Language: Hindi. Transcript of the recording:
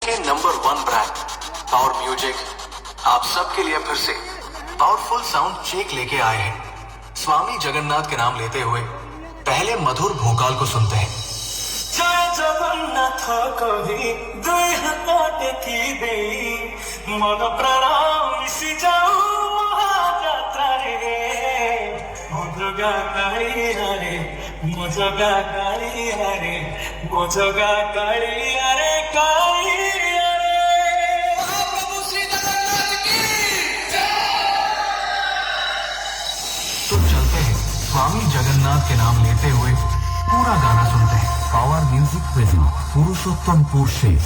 के नंबर 1 ब्रांड पावर म्यूजिक आप सबके लिए फिर से पावरफुल साउंड चेक लेके आए हैं। स्वामी जगन्नाथ के नाम लेते हुए पहले मधुर भोकाल को सुनते हैं। जय जगन्नाथ कही दुई हाथ टेकी देई मन प्राण मिशि जाऊ महायात्रा रे मो जगा कालिया रे मो जगा कालिया रे मो जगा कालिया रे कालिया रे प्रभु श्री जगन्नाथ की जय। तो चलते हैं स्वामी जगन्नाथ के नाम लेते हुए पूरा गाना सुनते हैं। पावर म्यूजिक प्रेजेंट पुरुषोत्तमपुर से